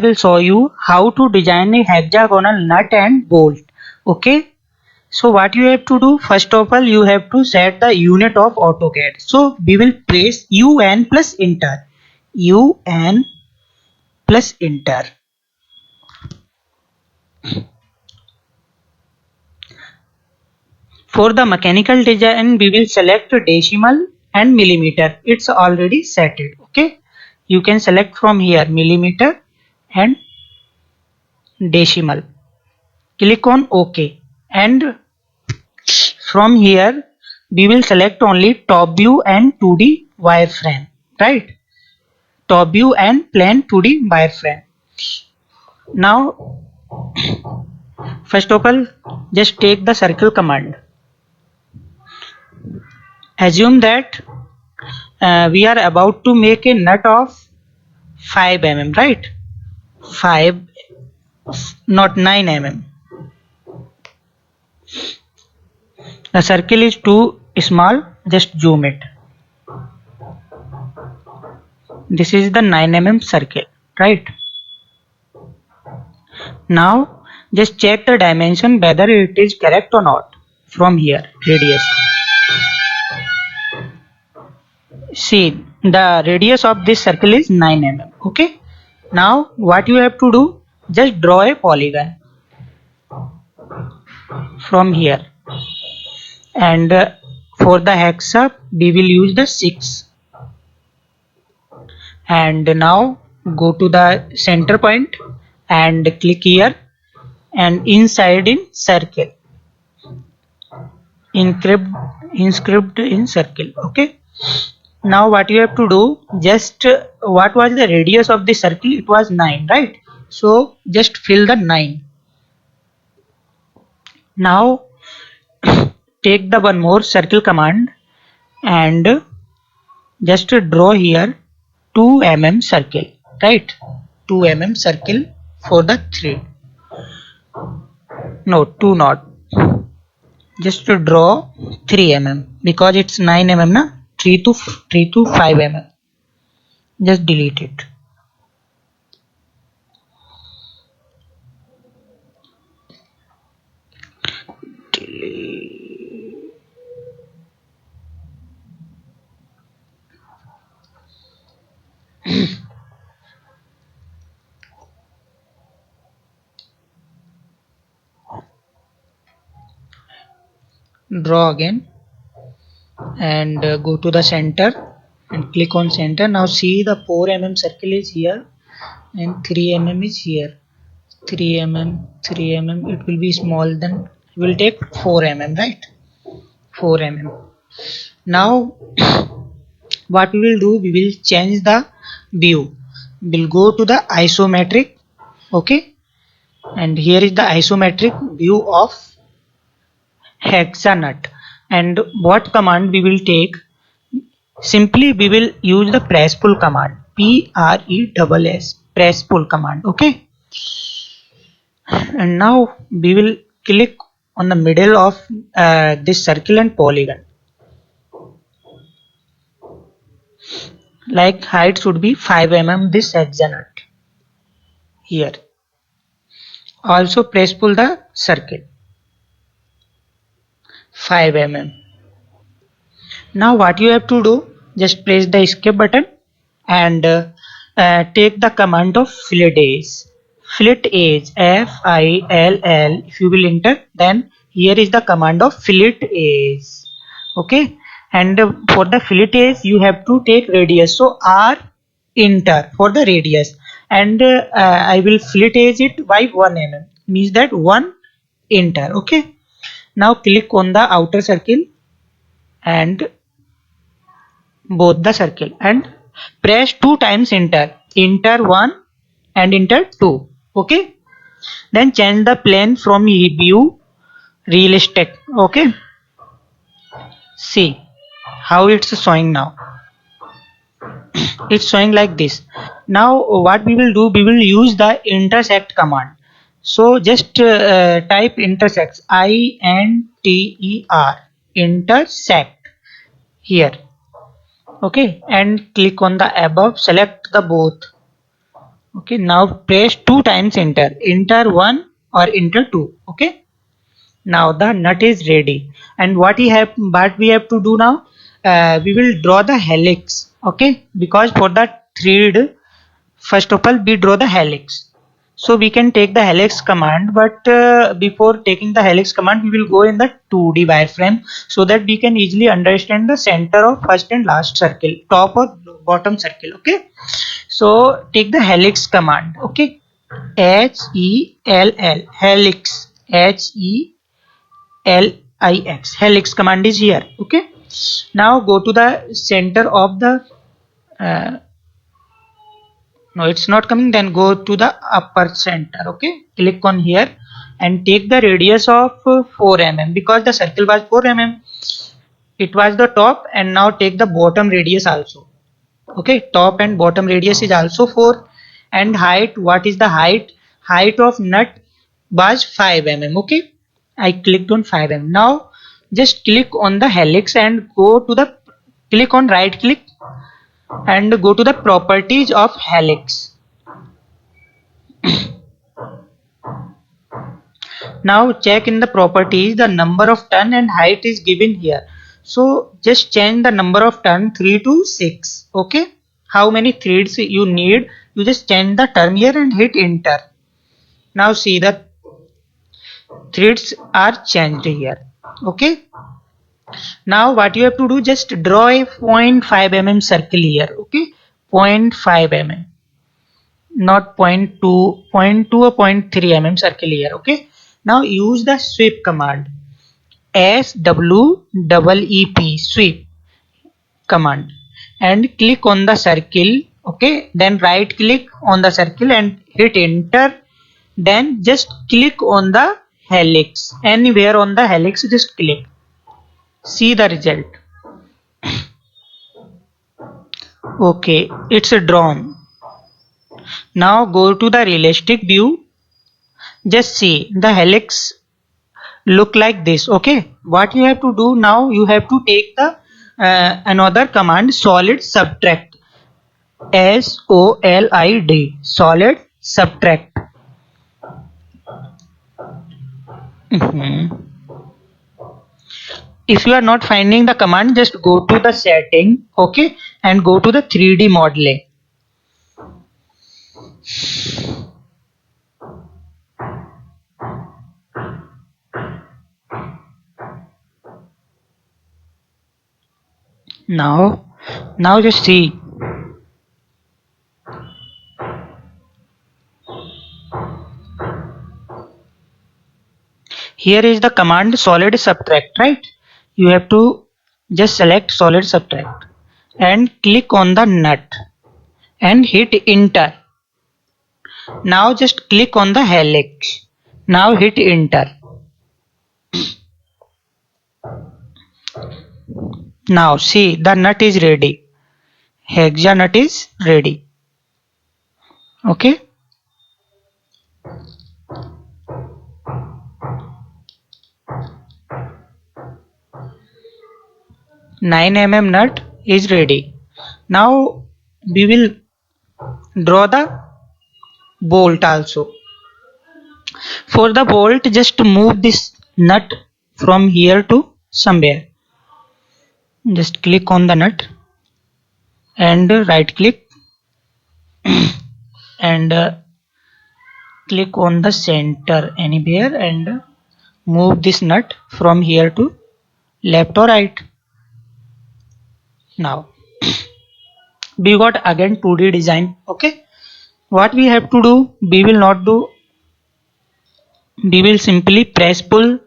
will show you how to design a hexagonal nut and bolt. Okay, so what you have to do, first of all you have to set the unit of AutoCAD. So we will press UN plus enter, UN plus enter. For the mechanical design we will select decimal and millimeter. It's already set it. Okay, you can select from here millimeter and decimal. Click on OK, and from here we will select only top view and 2D wireframe, right? Top view and plain 2D wireframe. Now first of all just take the circle command. Assume that we are about to make a nut of 5 mm, right? 5, not 9 mm. The circle is too small, just zoom it. This is the 9 mm circle, right? Now just check the dimension whether it is correct or not. From here radius, see the radius of this circle is 9 mm. Okay, now what you have to do, just draw a polygon from here, and for the hexa we will use the 6. And now go to the center point and click here, and inside in circle, inscribed in circle. Okay, now what you have to do, just what was the radius of the circle, it was 9, right? So just fill the 9. Now take the one more circle command and just draw here 2 mm circle, right? 2 mm circle for the 3, no 2 not, just to draw 3 mm because it's 9 mm na, 3 to 5 mm. Just delete it. Draw again and go to the center and click on center. Now see the 4 mm circle is here and 3 mm is here. 3 mm, 3 mm, it will be small, then we will take 4 mm, right? 4 mm. Now what we will do, we will change the view. We'll go to the isometric. Okay, and here is the isometric view of hexanut. And what command we will take, simply we will use the press pull command, PRESS, press pull command. Okay, and now we will click on the middle of this circle and polygon, like height should be 5 mm this hexanut here. Also press pull the circle 5 mm. Now what you have to do, just press the escape button and take the command of fillet edge. Fillet edge, FILL. If you will enter, then here is the command of fillet edge. Okay, and for the fillet edge you have to take radius. So R enter for the radius, and I will fillet edge it by 1 mm. Means that 1 enter. Okay. Now click on the outer circle and both the circle and press 2 times enter, enter 1 and enter 2. Okay, then change the plane from view realistic. Okay, see how it's showing now. It's showing like this. Now what we will do, we will use the intersect command. So just type intersect, INTER, intersect here. Okay, and click on the above, select the both Okay, now press 2 times enter 1 or enter 2. Okay, now the nut is ready. And what we have to do now, we will draw the helix. Okay, because for the thread, first of all we draw the helix. So we can take the helix command, but before taking the helix command we will go in the 2D wireframe, so that we can easily understand the center of first and last circle, top or bottom circle. Okay, so take the helix command. Okay, HELL, helix, HELIX, helix command is here. Okay, now go to the center of the uh, no, it's not coming. Then go to the upper center. Okay, click on here and take the radius of 4 mm, because the circle was 4 mm, it was the top. And now take the bottom radius also. Okay, top and bottom radius is also 4. And height, what is the height of nut was 5 mm. Okay, I clicked on 5 mm. Now just click on the helix and go to the, click on right click and go to the properties of helix. Now check in the properties, the number of turn and height is given here. So just change the number of turn 3 to 6. Okay, how many threads you need, you just change the term here and hit enter. Now see the threads are changed here. Okay, now what you have to do, just draw a 0.5 mm circle here. Okay, 0.5 mm, not 0.2, 0.2 or 0.3 mm circle here. Okay, now use the sweep command, SWEEP, sweep command, and click on the circle. Okay, then right click on the circle and hit enter. Then just click on the helix, anywhere on the helix, just click. See the result. Okay, it's drawn. Now go to the realistic view. Just see the helix look like this. Okay, what you have to do now, you have to take the another command, solid subtract, SOLID, solid subtract. Mhm. If you are not finding the command, just go to the setting. Okay, and go to the 3D modeling. Now just see. Here is the command solid subtract, right? You have to just select solid subtract and click on the nut and hit enter. Now just click on the helix. Now hit enter. Now see, the nut is ready. Hexa nut is ready. Okay. 9 mm nut is ready. Now we will draw the bolt also. For the bolt, just move this nut from here to somewhere. Just click on the nut and right click and click on the center anywhere and move this nut from here to left or right. Now we got again 2D design. Okay, what we have to do, we will not do, we will simply press pull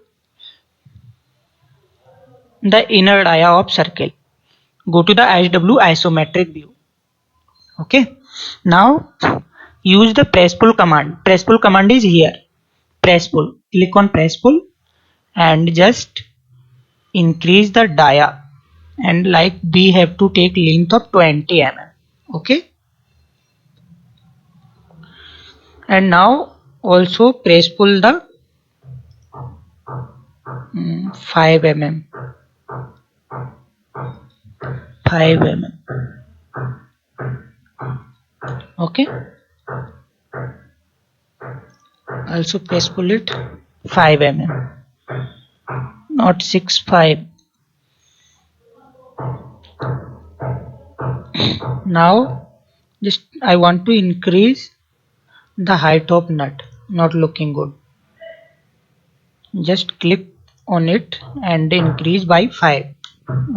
the inner dia of circle. Go to the HW isometric view. Okay, now use the press pull command. Press pull command is here. Press pull, click on press pull and just increase the dia, and like we have to take length of 20 mm. Okay, and now also press pull the 5 mm, 5 mm. Okay, Also press pull it 5 mm, not 6, 5. Now just I want to increase the height of nut, not looking good. Just click on it and increase by 5.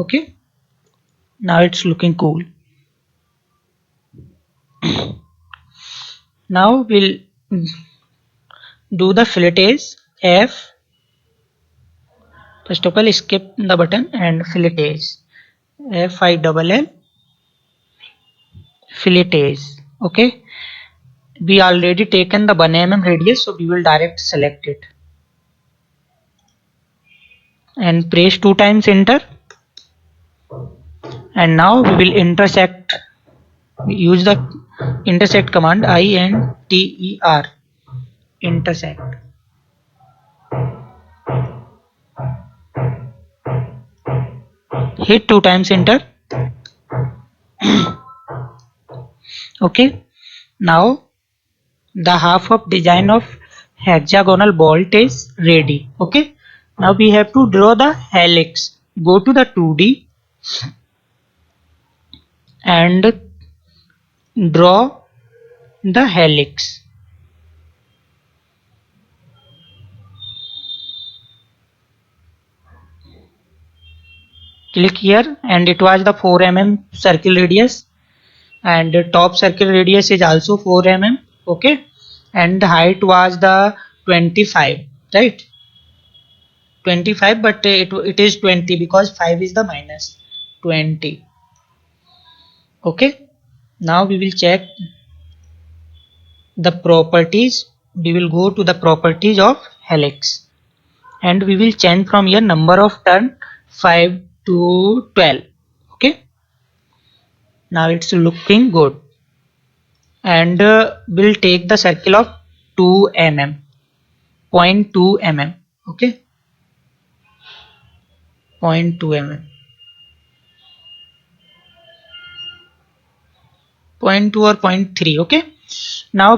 Okay, now it's looking cool. Now we'll do the fillets. F. First of all, skip the button and fillets. F-I-L-L fillets. Okay, we already taken the 1 mm radius, so we will direct select it and press 2 times enter. And now we will intersect. Use the intersect command, INTER, intersect. Hit 2 times enter. Okay, now the half of design of hexagonal bolt is ready. Okay, now we have to draw the helix. Go to the 2D and draw the helix. Click here, and it was the 4 mm circle radius, and the top circle radius is also 4 mm. Okay, and the height was the 25, right? 25, but it is 20 because 5 is the minus 20. Okay, now we will check the properties. We will go to the properties of helix and we will change from here number of turn 5 to 12. Okay, now it's looking good. And we'll take the circle of 2 mm, 0.2 mm. Okay, 0.2 mm, 0.2 or 0.3. Okay, now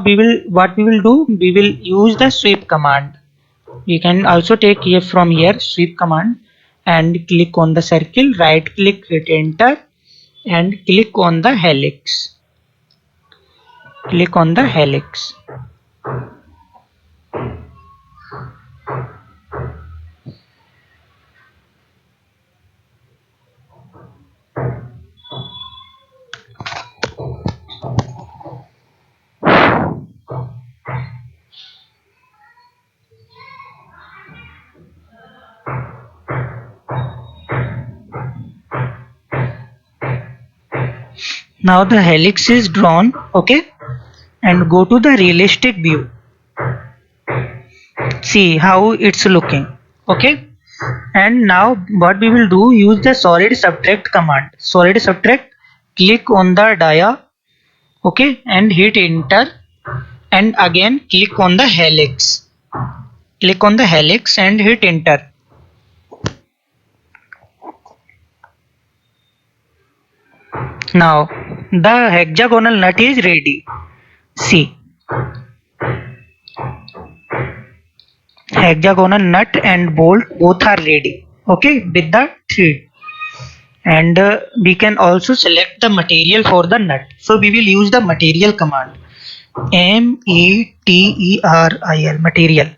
what we will do, we will use the sweep command. We can also take here from here sweep command and click on the circle, right click, hit enter and click on the helix. Click on the helix. Now the helix is drawn. Okay, and go to the realistic view. See how it's looking. Okay, and now what we will do, use the solid subtract command. Solid subtract, click on the dia. Okay, and hit enter and again click on the helix. Click on the helix and hit enter. Now the hexagonal nut is ready. See, hexagonal nut and bolt both are ready. Okay, with the thread. And we can also select the material for the nut. So we will use the material command. material, material.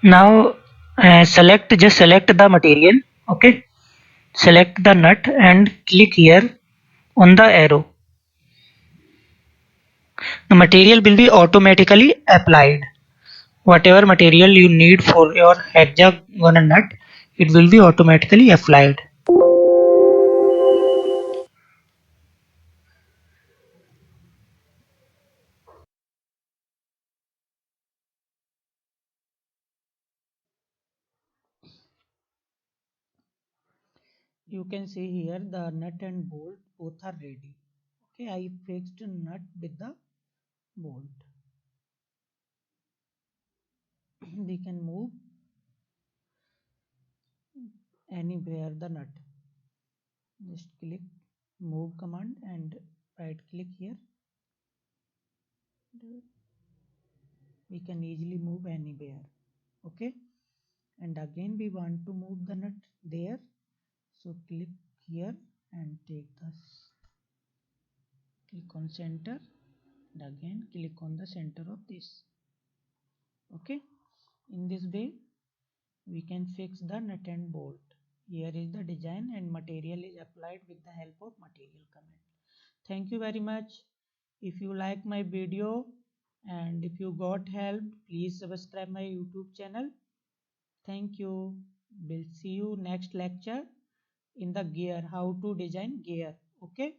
Now just select the material. Okay, select the nut and click here on the arrow. The material will be automatically applied. Whatever material you need for your hexagonal nut, it will be automatically applied. You can see here the nut and bolt both are ready. Okay, I fixed nut with the bolt. We can move anywhere the nut. Just click move command and right click here. We can easily move anywhere. Okay, and again we want to move the nut there, so click here and take this, click on center and again click on the center of this. Okay, in this way we can fix the nut and bolt. Here is the design and material is applied with the help of material command. Thank you very much. If you like my video and if you got help, please subscribe my YouTube channel. Thank you. We'll see you next lecture in the gear, how to design gear. Okay.